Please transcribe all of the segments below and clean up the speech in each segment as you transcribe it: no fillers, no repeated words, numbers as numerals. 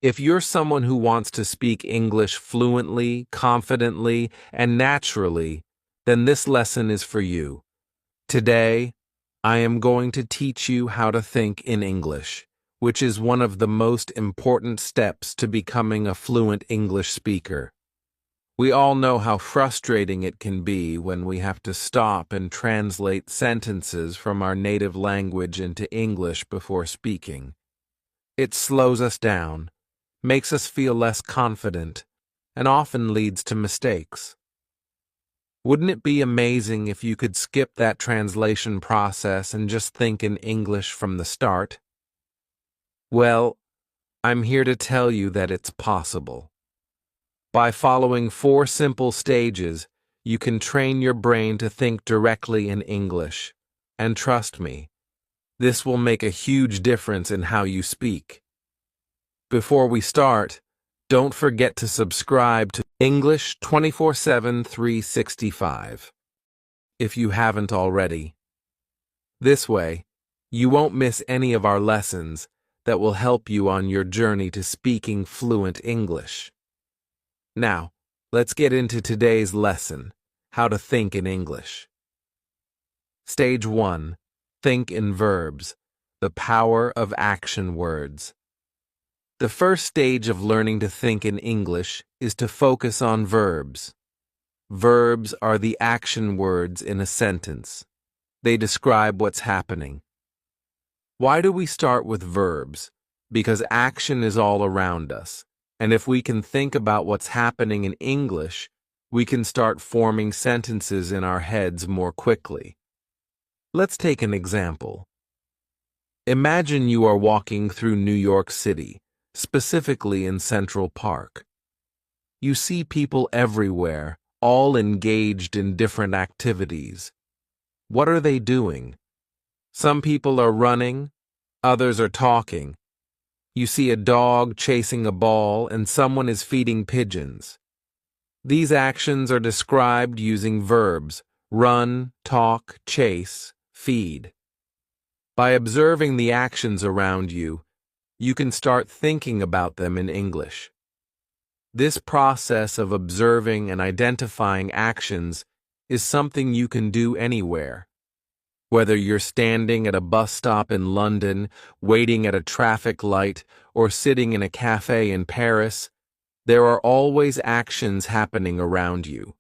If you're someone who wants to speak English fluently, confidently, and naturally, then this lesson is for you. Today, I am going to teach you how to think in English, which is one of the most important steps to becoming a fluent English speaker. We all know how frustrating it can be when we have to stop and translate sentences from our native language into English before speaking. It slows us down, makes us feel less confident, and often leads to mistakes. Wouldn't it be amazing if you could skip that translation process and just think in English from the start? Well, I'm here to tell you that it's possible. By following 4 simple stages, you can train your brain to think directly in English. And trust me, this will make a huge difference in how you speak. Before we start, don't forget to subscribe to English 24/7 365 if you haven't already. This way, you won't miss any of our lessons that will help you on your journey to speaking fluent English. Now, let's get into today's lesson, how to think in English. Stage 1. Think in verbs, the power of action words. The first stage of learning to think in English is to focus on verbs. Verbs are the action words in a sentence. They describe what's happening. Why do we start with verbs? Because action is all around us, and if we can think about what's happening in English, we can start forming sentences in our heads more quickly. Let's take an example. Imagine you are walking through New York City, specifically in Central Park. You see people everywhere, all engaged in different activities. What are they doing? Some people are running, others are talking. You see a dog chasing a ball and someone is feeding pigeons. These actions are described using verbs: run, talk, chase, feed. By observing the actions around you, you can start thinking about them in English. This process of observing and identifying actions is something you can do anywhere. Whether you're standing at a bus stop in London, waiting at a traffic light, or sitting in a cafe in Paris, there are always actions happening around you.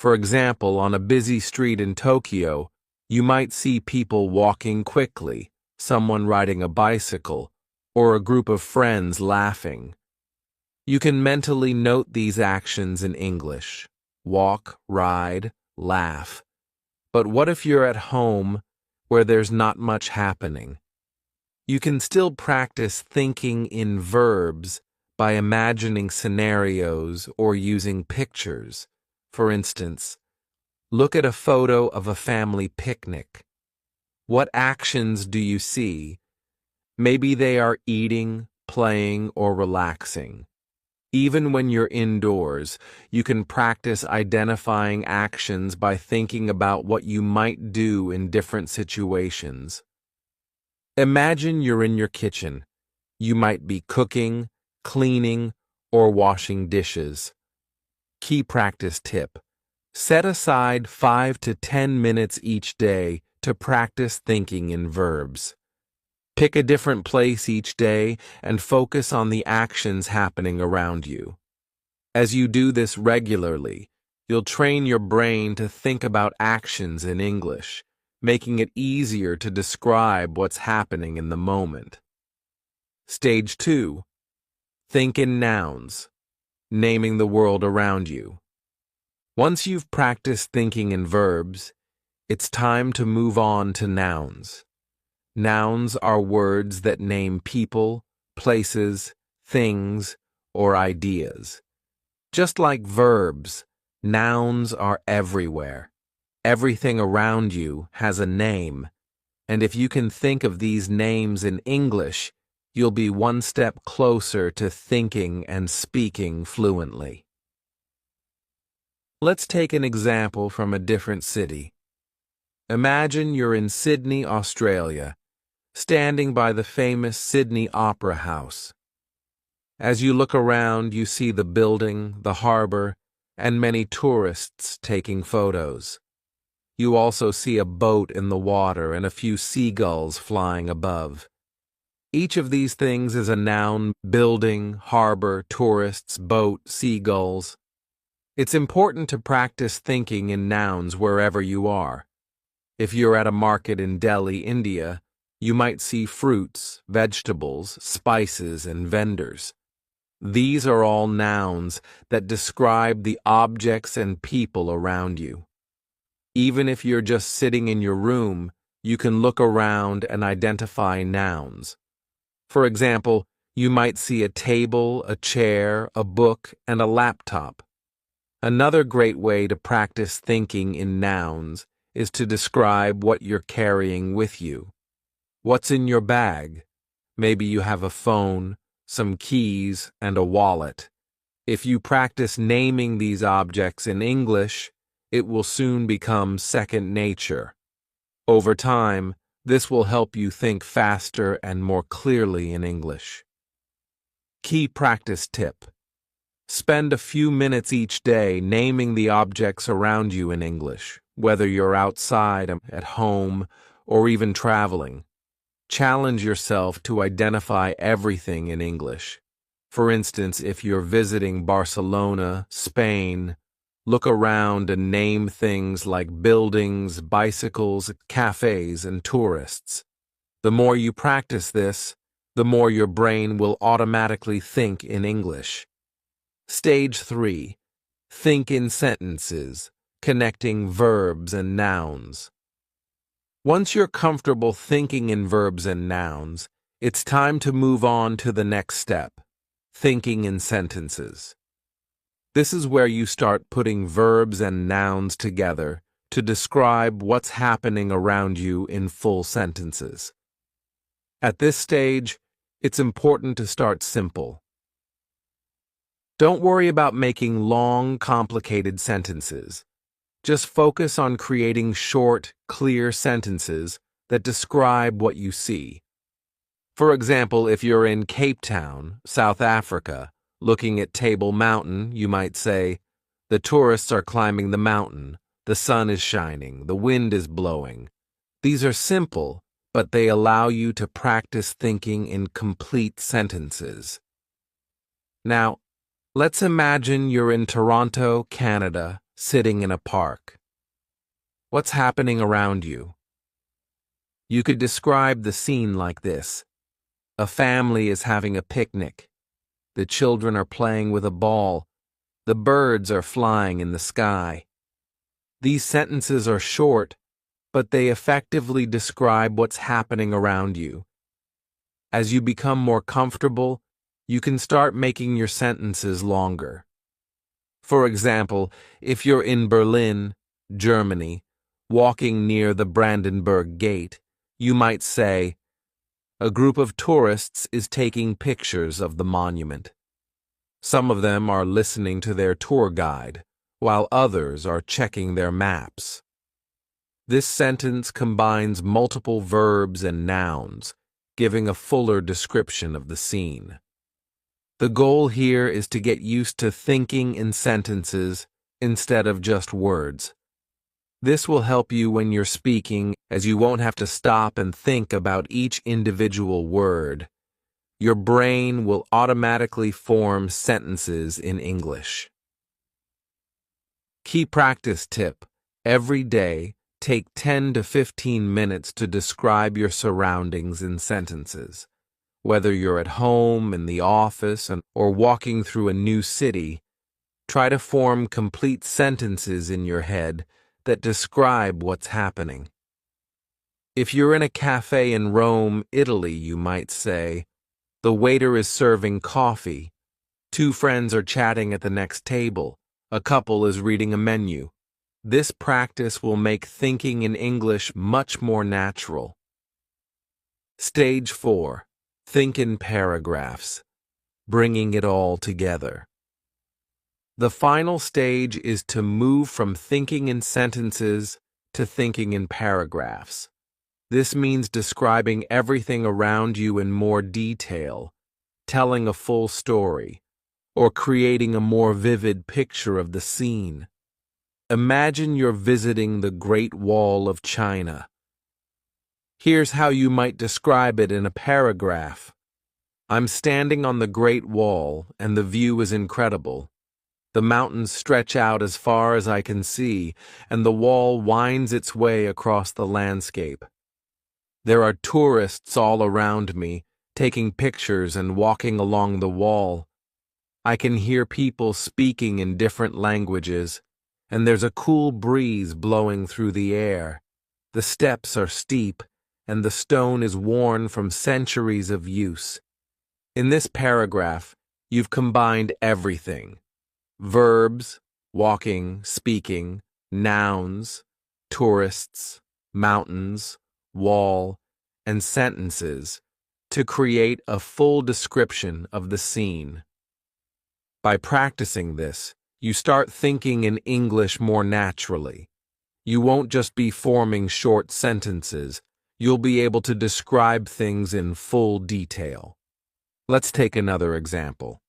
For example, on a busy street in Tokyo, you might see people walking quickly, someone riding a bicycle, or a group of friends laughing. You can mentally note these actions in English: walk, ride, laugh. But what if you're at home where there's not much happening? You can still practice thinking in verbs by imagining scenarios or using pictures. For instance, look at a photo of a family picnic. What actions do you see? Maybe they are eating, playing, or relaxing. Even when you're indoors, you can practice identifying actions by thinking about what you might do in different situations. Imagine you're in your kitchen. You might be cooking, cleaning, or washing dishes. Key practice tip: set aside 5 to 10 minutes each day to practice thinking in verbs. Pick a different place each day and focus on the actions happening around you. As you do this regularly, you'll train your brain to think about actions in English, making it easier to describe what's happening in the moment. Stage 2. Think in nouns, naming the world around you. Once you've practiced thinking in verbs, it's time to move on to nouns. Nouns are words that name people, places, things, or ideas. Just like verbs, nouns are everywhere. Everything around you has a name, and if you can think of these names in English, you'll be one step closer to thinking and speaking fluently. Let's take an example from a different city. Imagine you're in Sydney, Australia, standing by the famous Sydney Opera House. As you look around, you see the building, the harbor, and many tourists taking photos. You also see a boat in the water and a few seagulls flying above. Each of these things is a noun: building, harbor, tourists, boat, seagulls. It's important to practice thinking in nouns wherever you are. If you're at a market in Delhi, India, you might see fruits, vegetables, spices, and vendors. These are all nouns that describe the objects and people around you. Even if you're just sitting in your room, you can look around and identify nouns. For example, you might see a table, a chair, a book, and a laptop. Another great way to practice thinking in nouns is to describe what you're carrying with you. What's in your bag? Maybe you have a phone, some keys, and a wallet. If you practice naming these objects in English, it will soon become second nature. Over time, this will help you think faster and more clearly in English. Key practice tip: spend a few minutes each day naming the objects around you in English, whether you're outside, at home, or even traveling. Challenge yourself to identify everything in English. For instance, if you're visiting Barcelona, Spain, look around and name things like buildings, bicycles, cafes, and tourists. The more you practice this, the more your brain will automatically think in English. Stage 3. Think in sentences, connecting verbs and nouns. Once you're comfortable thinking in verbs and nouns, it's time to move on to the next step: thinking in sentences. This is where you start putting verbs and nouns together to describe what's happening around you in full sentences. At this stage, it's important to start simple. Don't worry about making long, complicated sentences. Just focus on creating short, clear sentences that describe what you see. For example, if you're in Cape Town, South Africa, looking at Table Mountain, you might say, "The tourists are climbing the mountain, the sun is shining, the wind is blowing." These are simple, but they allow you to practice thinking in complete sentences. Now, let's imagine you're in Toronto, Canada, sitting in a park. What's happening around you? You could describe the scene like this: a family is having a picnic. The children are playing with a ball. The birds are flying in the sky. These sentences are short, but they effectively describe what's happening around you. As you become more comfortable, you can start making your sentences longer. For example, if you're in Berlin, Germany, walking near the Brandenburg Gate, you might say, "A group of tourists is taking pictures of the monument. Some of them are listening to their tour guide, while others are checking their maps." This sentence combines multiple verbs and nouns, giving a fuller description of the scene. The goal here is to get used to thinking in sentences instead of just words. This will help you when you're speaking, as you won't have to stop and think about each individual word. Your brain will automatically form sentences in English. Key practice tip: every day, take 10 to 15 minutes to describe your surroundings in sentences. Whether you're at home, in the office, or walking through a new city, try to form complete sentences in your head that describe what's happening. If you're in a cafe in Rome, Italy, you might say, "The waiter is serving coffee. Two friends are chatting at the next table. A couple is reading a menu." This practice will make thinking in English much more natural. Stage 4. Think in paragraphs, bringing it all together. The final stage is to move from thinking in sentences to thinking in paragraphs. This means describing everything around you in more detail, telling a full story, or creating a more vivid picture of the scene. Imagine you're visiting the Great Wall of China. Here's how you might describe it in a paragraph. I'm standing on the Great Wall, and the view is incredible. The mountains stretch out as far as I can see, and the wall winds its way across the landscape. There are tourists all around me, taking pictures and walking along the wall. I can hear people speaking in different languages, and there's a cool breeze blowing through the air. The steps are steep, and the stone is worn from centuries of use. In this paragraph, you've combined everything: verbs, walking, speaking, nouns, tourists, mountains, wall, and sentences to create a full description of the scene. By practicing this, you start thinking in English more naturally. You won't just be forming short sentences, you'll be able to describe things in full detail. Let's take another example.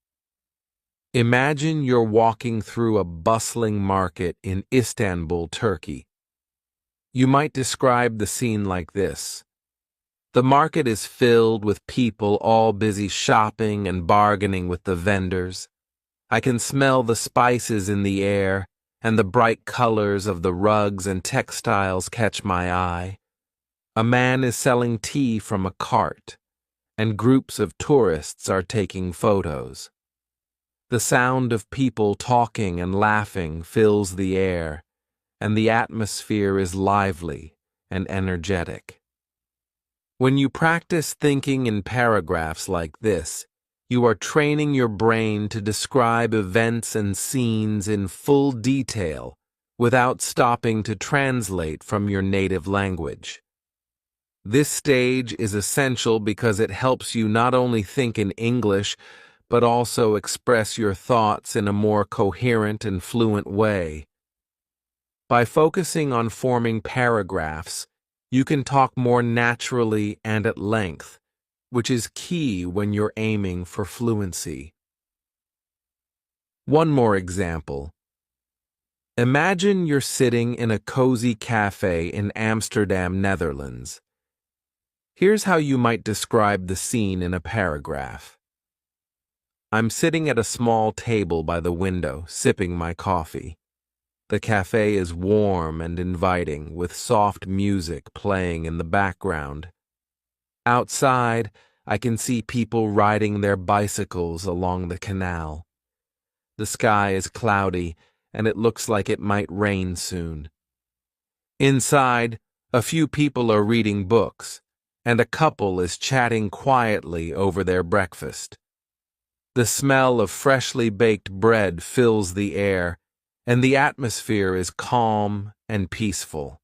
Imagine you're walking through a bustling market in Istanbul, Turkey. You might describe the scene like this. The market is filled with people all busy shopping and bargaining with the vendors. I can smell the spices in the air, and the bright colors of the rugs and textiles catch my eye. A man is selling tea from a cart, and groups of tourists are taking photos. The sound of people talking and laughing fills the air, and the atmosphere is lively and energetic. When you practice thinking in paragraphs like this, you are training your brain to describe events and scenes in full detail without stopping to translate from your native language. This stage is essential because it helps you not only think in English, but also express your thoughts in a more coherent and fluent way. By focusing on forming paragraphs, you can talk more naturally and at length, which is key when you're aiming for fluency. One more example. Imagine you're sitting in a cozy cafe in Amsterdam, Netherlands. Here's how you might describe the scene in a paragraph. I'm sitting at a small table by the window, sipping my coffee. The cafe is warm and inviting, with soft music playing in the background. Outside, I can see people riding their bicycles along the canal. The sky is cloudy, and it looks like it might rain soon. Inside, a few people are reading books, and a couple is chatting quietly over their breakfast. The smell of freshly baked bread fills the air, and the atmosphere is calm and peaceful.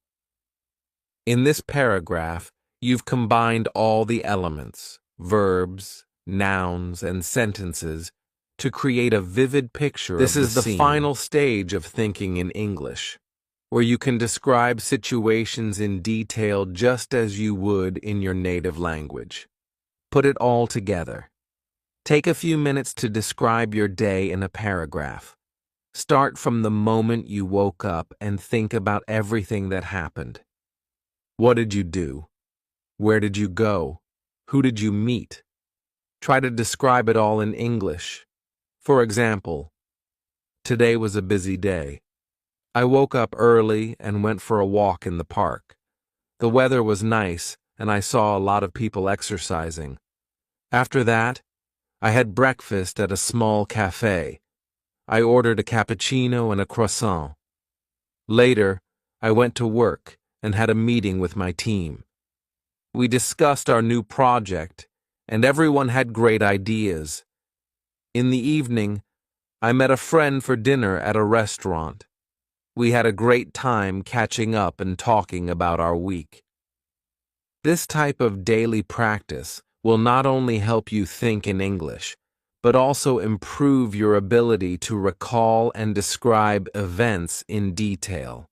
In this paragraph, you've combined all the elements, verbs, nouns, and sentences, to create a vivid picture of the scene. This is the final stage of thinking in English, where you can describe situations in detail just as you would in your native language. Put it all together. Take a few minutes to describe your day in a paragraph. Start from the moment you woke up and think about everything that happened. What did you do? Where did you go? Who did you meet? Try to describe it all in English. For example, today was a busy day. I woke up early and went for a walk in the park. The weather was nice, and I saw a lot of people exercising. After that, I had breakfast at a small cafe. I ordered a cappuccino and a croissant. Later, I went to work and had a meeting with my team. We discussed our new project, and everyone had great ideas. In the evening, I met a friend for dinner at a restaurant. We had a great time catching up and talking about our week. This type of daily practice will not only help you think in English, but also improve your ability to recall and describe events in detail.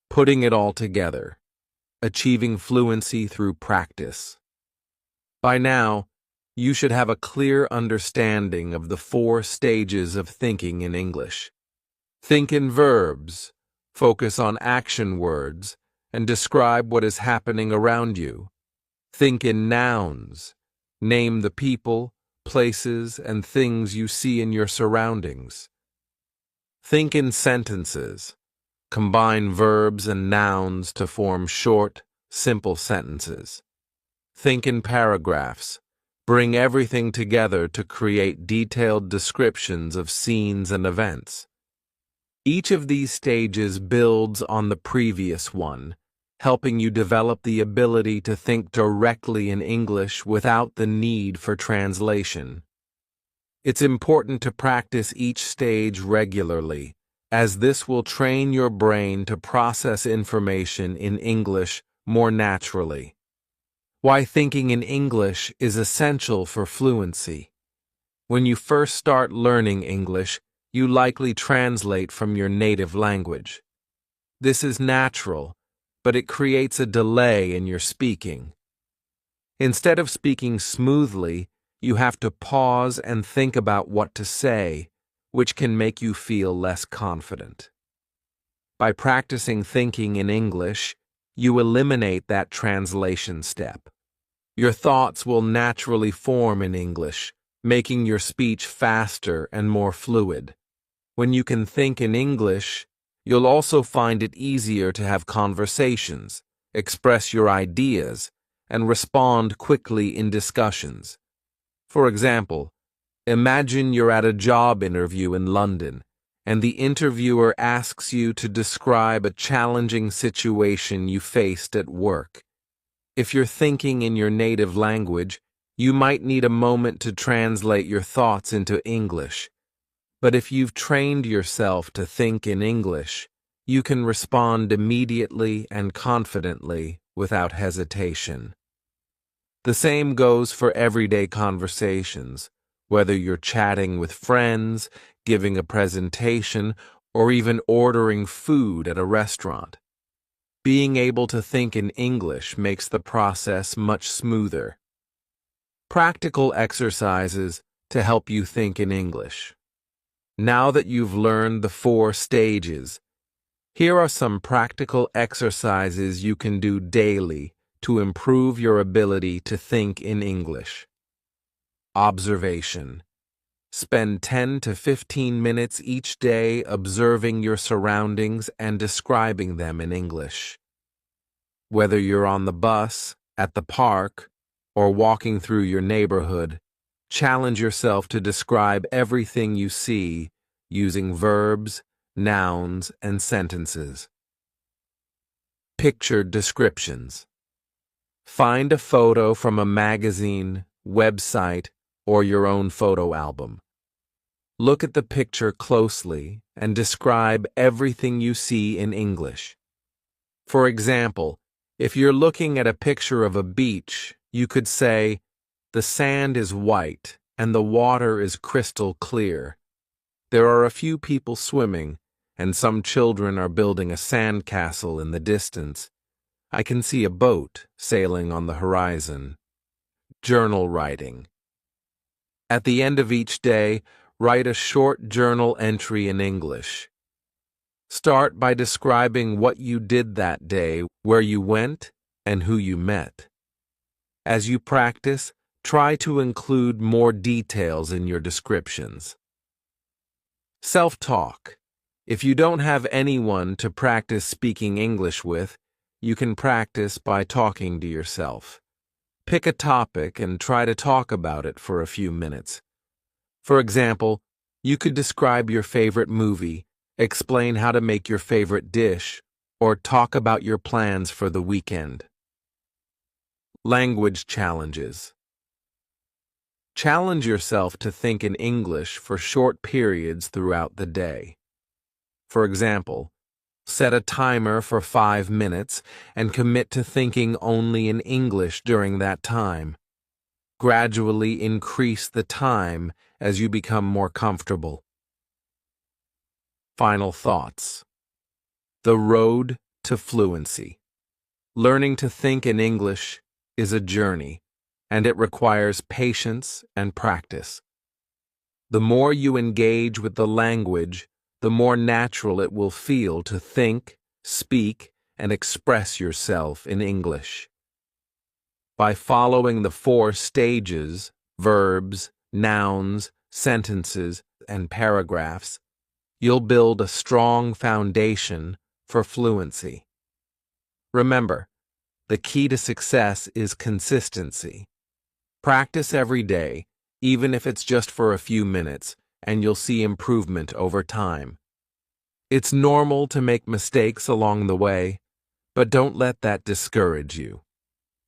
Putting it all together, achieving fluency through practice. By now, You should have a clear understanding of the 4 stages of thinking in English. Think in verbs, focus on action words, and describe what is happening around you. Think in nouns, name the people, places, and things you see in your surroundings. Think in sentences, combine verbs and nouns to form short, simple sentences. Think in paragraphs, bring everything together to create detailed descriptions of scenes and events. Each of these stages builds on the previous one, helping you develop the ability to think directly in English without the need for translation. It's important to practice each stage regularly, as this will train your brain to process information in English more naturally. Why thinking in English is essential for fluency. When you first start learning English, you likely translate from your native language. This is natural, but it creates a delay in your speaking. Instead of speaking smoothly, you have to pause and think about what to say, which can make you feel less confident. By practicing thinking in English, you eliminate that translation step. Your thoughts will naturally form in English, making your speech faster and more fluid. When you can think in English, you'll also find it easier to have conversations, express your ideas, and respond quickly in discussions. For example, imagine you're at a job interview in London, and the interviewer asks you to describe a challenging situation you faced at work. If you're thinking in your native language, you might need a moment to translate your thoughts into English. But if you've trained yourself to think in English, you can respond immediately and confidently without hesitation. The same goes for everyday conversations, whether you're chatting with friends, giving a presentation, or even ordering food at a restaurant. Being able to think in English makes the process much smoother. Practical exercises to help you think in English. Now that you've learned the 4 stages, here are some practical exercises you can do daily to improve your ability to think in English. Observation. Spend 10 to 15 minutes each day observing your surroundings and describing them in English. Whether you're on the bus, at the park, or walking through your neighborhood, challenge yourself to describe everything you see using verbs, nouns, and sentences. Picture descriptions. Find a photo from a magazine, website, or your own photo album. Look at the picture closely and describe everything you see in English. For example, if you're looking at a picture of a beach, you could say, "The sand is white and the water is crystal clear. There are a few people swimming, and some children are building a sand castle in the distance. I can see a boat sailing on the horizon." Journal writing. At the end of each day, write a short journal entry in English. Start by describing what you did that day, where you went, and who you met. As you practice, try to include more details in your descriptions. Self-talk. If you don't have anyone to practice speaking English with, you can practice by talking to yourself. Pick a topic and try to talk about it for a few minutes. For example, you could describe your favorite movie, explain how to make your favorite dish, or talk about your plans for the weekend. Language challenges. Challenge yourself to think in English for short periods throughout the day. For example, set a timer for 5 minutes and commit to thinking only in English during that time. Gradually increase the time as you become more comfortable. Final thoughts. The road to fluency. Learning to think in English is a journey, and it requires patience and practice. The more you engage with the language, the more natural it will feel to think, speak, and express yourself in English. By following the 4 stages, verbs, nouns, sentences, and paragraphs, you'll build a strong foundation for fluency. Remember, the key to success is consistency. Practice every day, even if it's just for a few minutes, and you'll see improvement over time. It's normal to make mistakes along the way, but don't let that discourage you.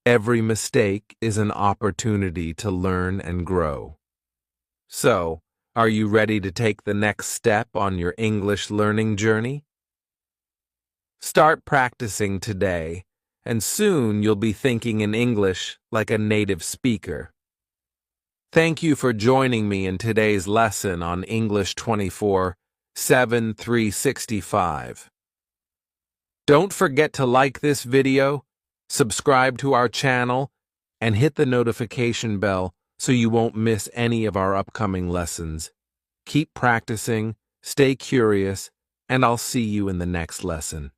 Every mistake is an opportunity to learn and grow. So, are you ready to take the next step on your English learning journey? Start practicing today, and soon you'll be thinking in English like a native speaker. Thank you for joining me in today's lesson on English 24/7 365. Don't forget to like this video, subscribe to our channel, and hit the notification bell so you won't miss any of our upcoming lessons. Keep practicing, stay curious, and I'll see you in the next lesson.